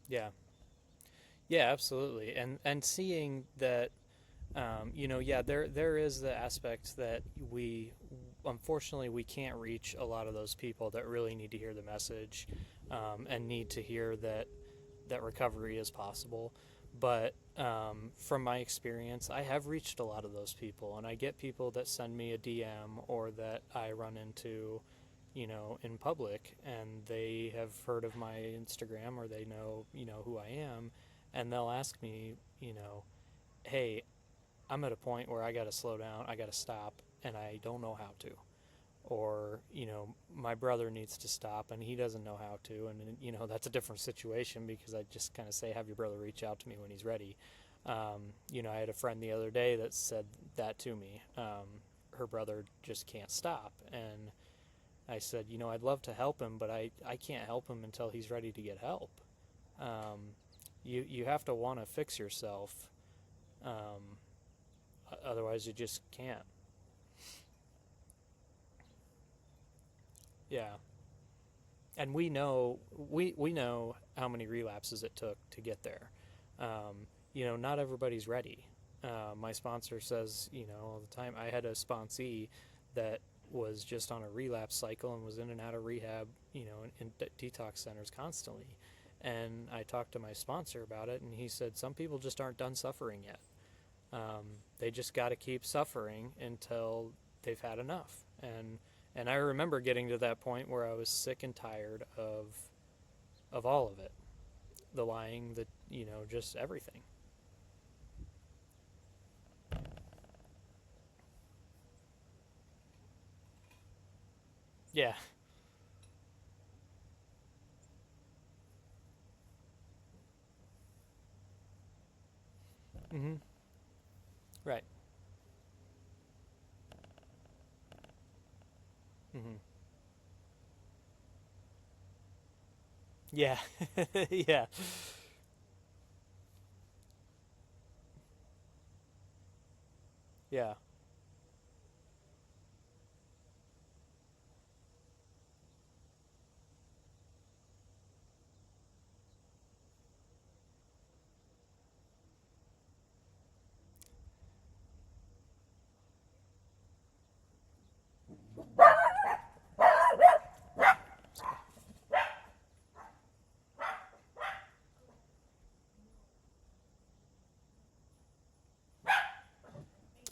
Yeah. Yeah. Absolutely. And seeing that, yeah, there is the aspect that we, unfortunately, we can't reach a lot of those people that really need to hear the message, and need to hear that recovery is possible. But from my experience, I have reached a lot of those people, and I get people that send me a DM or that I run into, in public, and they have heard of my Instagram, or they know, who I am, and they'll ask me, hey, I'm at a point where I got to slow down, I got to stop, and I don't know how to. Or, my brother needs to stop and he doesn't know how to. And, that's a different situation, because I just kind of say, have your brother reach out to me when he's ready. I had a friend the other day that said that to me. Her brother just can't stop. And I said, I'd love to help him, but I can't help him until he's ready to get help. Um, You have to want to fix yourself. Um, Otherwise, you just can't. Yeah, and we know how many relapses it took to get there. Not everybody's ready. My sponsor says, all the time. I had a sponsee that was just on a relapse cycle and was in and out of rehab, in detox centers constantly. And I talked to my sponsor about it, and he said some people just aren't done suffering yet. They just got to keep suffering until they've had enough. And I remember getting to that point where I was sick and tired of all of it, the lying, the just everything. Yeah. Mm-hmm. Right. Mm-hmm. Yeah. Yeah. Yeah.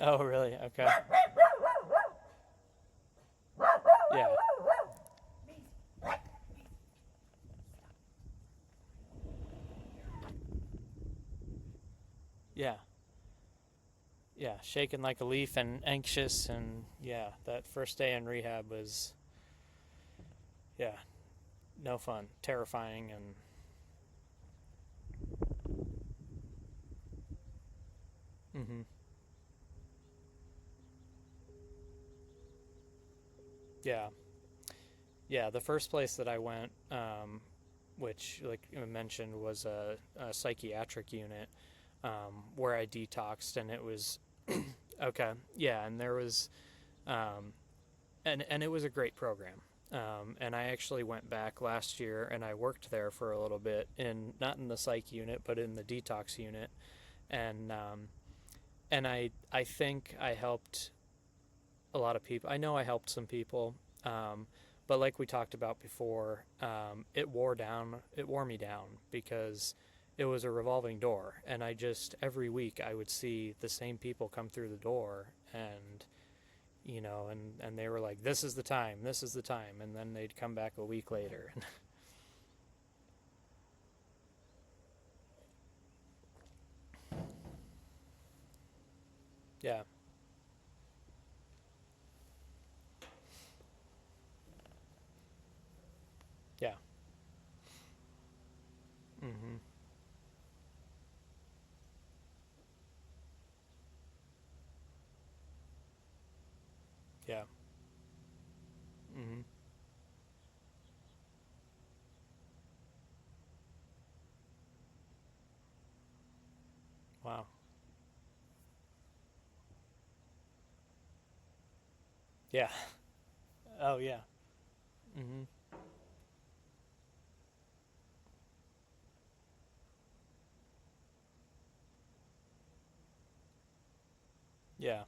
Oh, really? Okay. Yeah. Yeah. Yeah. Shaking like a leaf and anxious, and yeah, that first day in rehab was, yeah, no fun, terrifying, and mm-hmm. Yeah. Yeah, the first place that I went, which, like I mentioned, was a psychiatric unit where I detoxed, and it was okay. Yeah, and there was, um, and it was a great program. And I actually went back last year, and I worked there for a little bit in not in the psych unit, but in the detox unit, and I think I helped a lot of people. I know I helped some people, but like we talked about before, it wore me down because it was a revolving door, and I just every week I would see the same people come through the door, and and they were like, this is the time, and then they'd come back a week later. Yeah, yeah, mm-hmm. Yeah, mm-hmm. Wow, yeah, oh yeah, mm-hmm. Yeah,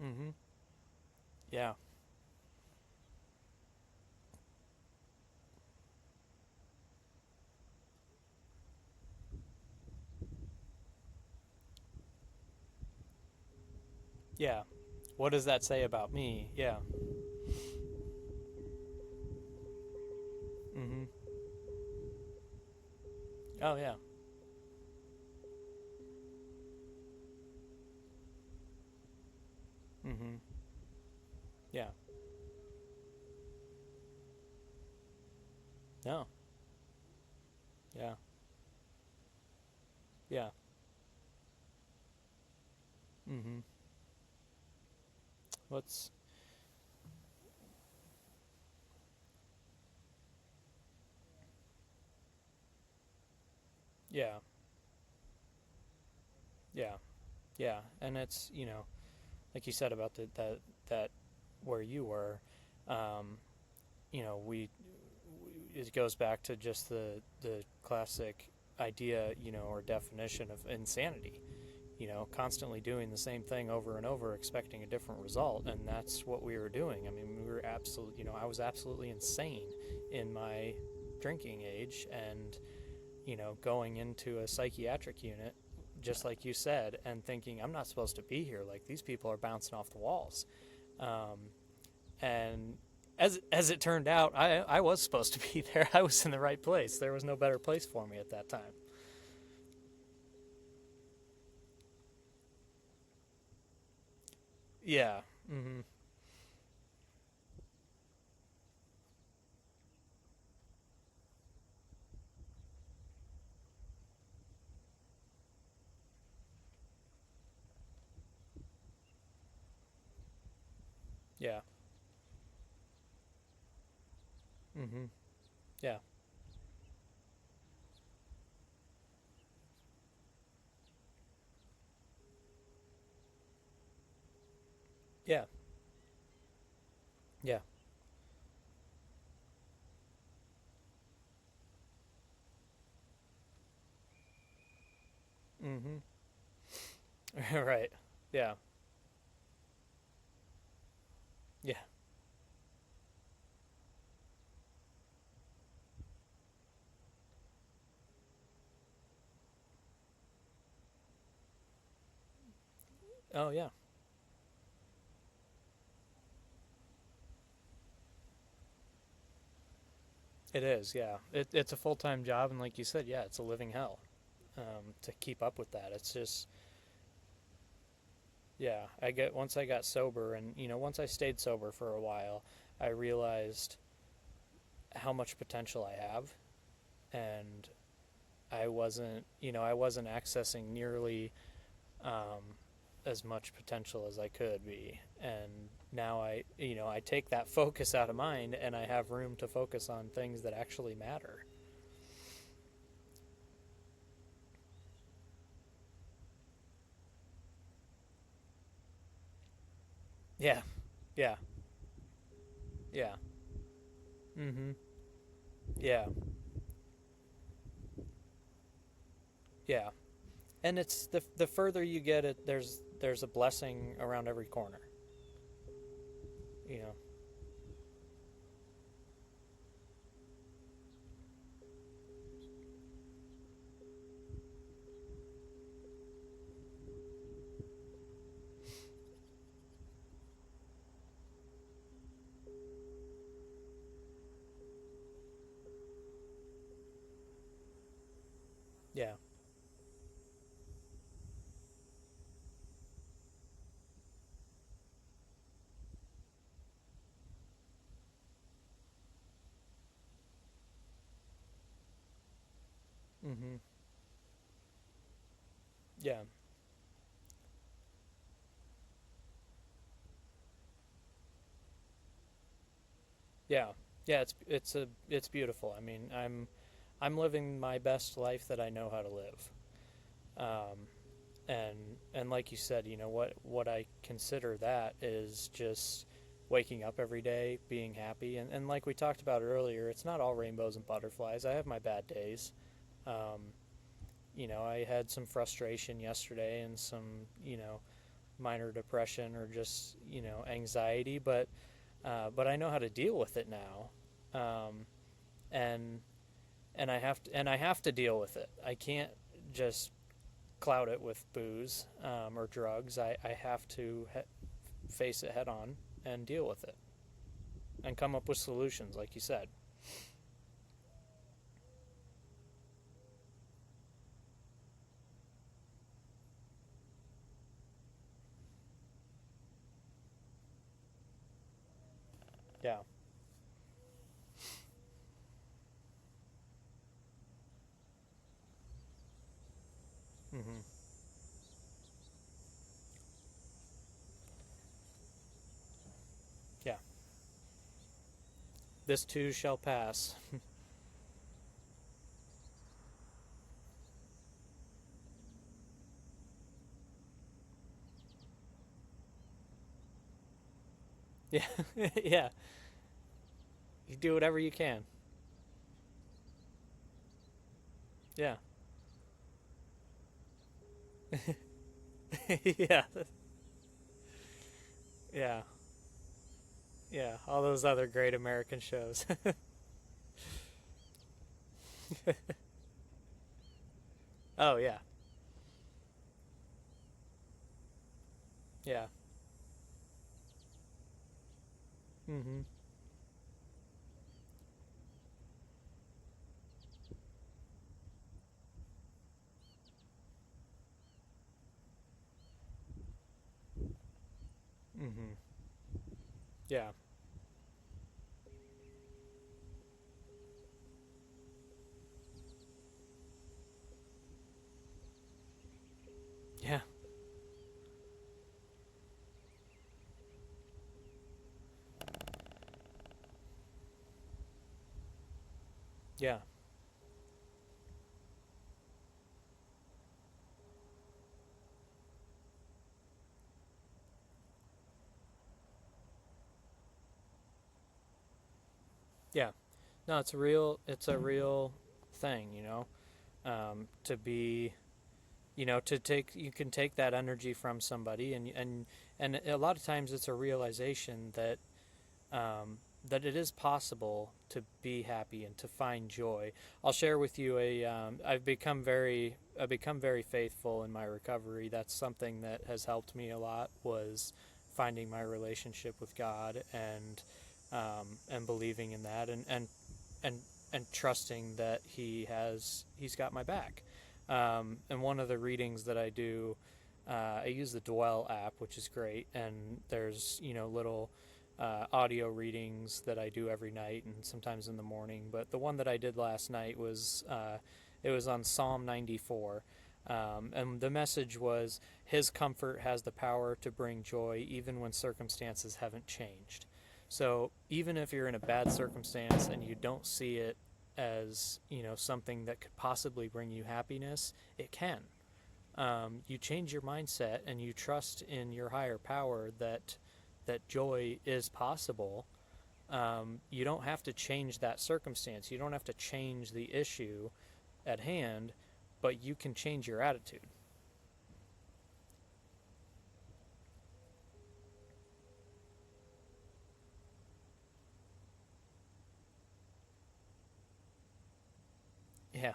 mm-hmm. Yeah, yeah. What does that say about me? Yeah, mm-hmm. Oh yeah, mm-hmm. Yeah, no, yeah, yeah, mm-hmm. What's Yeah. Yeah. Yeah. And it's, like you said about that where you were, um, we it goes back to just the classic idea, or definition of insanity. Constantly doing the same thing over and over, expecting a different result, and that's what we were doing. I mean, we were absolutely, I was absolutely insane in my drinking age, and going into a psychiatric unit, just like you said, and thinking I'm not supposed to be here. Like these people are bouncing off the walls. Um, and as it turned out, I was supposed to be there. I was in the right place. There was no better place for me at that time. Yeah. Mm-hmm. Yeah. Mm-hmm. Yeah. Yeah. Yeah. Mm-hmm. Right. Yeah. Yeah. Oh yeah. It is. Yeah. It's a full time job, and like you said, yeah, it's a living hell. To keep up with that, it's just yeah. Once I got sober, and once I stayed sober for a while, I realized how much potential I have, and I wasn't accessing nearly um, as much potential as I could be. And now I take that focus out of mind, and I have room to focus on things that actually matter. Yeah, yeah, yeah. Mm-hmm. Yeah, yeah. And it's the further you get it, there's a blessing around every corner. You know. Yeah. Mm-hmm. Yeah. Yeah. Yeah. It's beautiful. I mean, I'm living my best life that I know how to live. Um, and like you said, what I consider that is just waking up every day, being happy, and like we talked about earlier, it's not all rainbows and butterflies. I have my bad days. Um, I had some frustration yesterday and some minor depression or just anxiety, but I know how to deal with it now, um, and and I have to deal with it. I can't just cloud it with booze or drugs. I have to face it head on and deal with it and come up with solutions, like you said. Yeah. Mm-hmm. Yeah. This too shall pass. Yeah. Yeah. You do whatever you can. Yeah. Yeah. Yeah. Yeah. All those other great American shows. Oh yeah. Yeah. Mhm. Mhm. Yeah. Yeah. Yeah. Yeah. No, it's a real thing, you know. To be, you know, to take, you can take that energy from somebody, and a lot of times it's a realization that that it is possible to be happy and to find joy. I'll share with you I've become very faithful in my recovery. That's something that has helped me a lot, was finding my relationship with God, and believing in that, and and trusting that he's got my back. And one of the readings that I do, I use the Dwell app, which is great, and there's, you know, little audio readings that I do every night and sometimes in the morning. But the one that I did last night was it was on Psalm 94. And the message was, His comfort has the power to bring joy even when circumstances haven't changed. So even if you're in a bad circumstance and you don't see it as, you know, something that could possibly bring you happiness, it can. You change your mindset and you trust in your higher power that joy is possible. You don't have to change that circumstance. You don't have to change the issue at hand, but you can change your attitude. Yeah,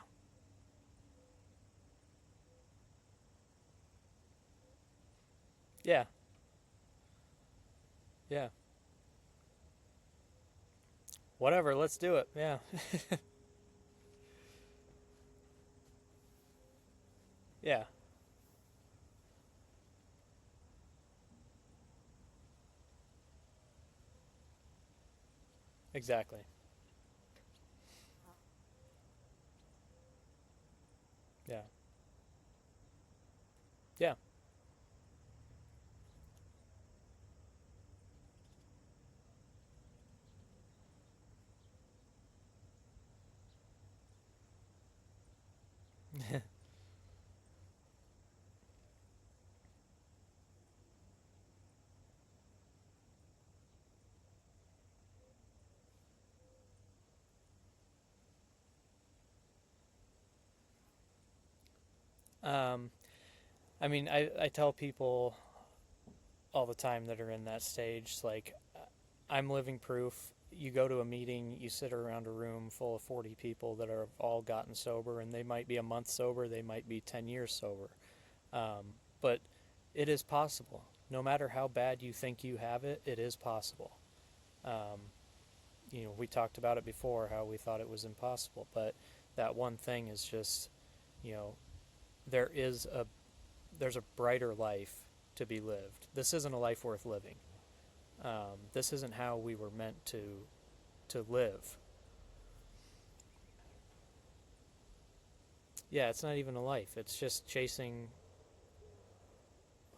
yeah, yeah. Whatever, let's do it. Yeah, yeah, exactly. Yeah, yeah. um, I mean, I tell people all the time that are in that stage, like, I'm living proof. You go to a meeting, you sit around a room full of 40 people that are all gotten sober, and they might be a month sober, they might be 10 years sober. But it is possible. No matter how bad you think you have it, it is possible. Um, you know, we talked about it before, how we thought it was impossible, but that one thing is just, you know, there is a there's a brighter life to be lived. This isn't a life worth living. This isn't how we were meant to live. Yeah, it's not even a life. It's just chasing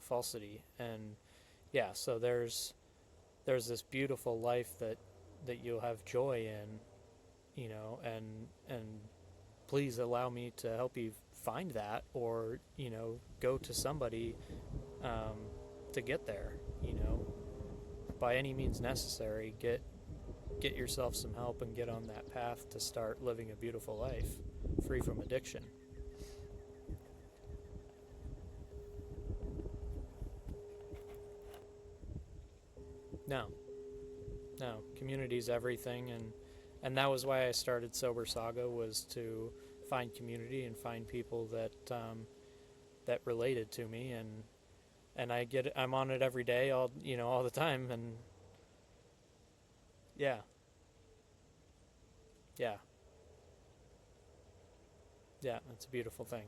falsity. And yeah, so there's this beautiful life that you'll have joy in, you know, and please allow me to help you find that, or, you know, go to somebody um, to get there, you know. by any means necessary, get yourself some help and get on that path to start living a beautiful life, free from addiction. No, no, community's everything, and that was why I started Sober Saga, was to find community and find people that related to me, and I'm on it every day, all the time, and yeah, yeah, yeah, it's a beautiful thing.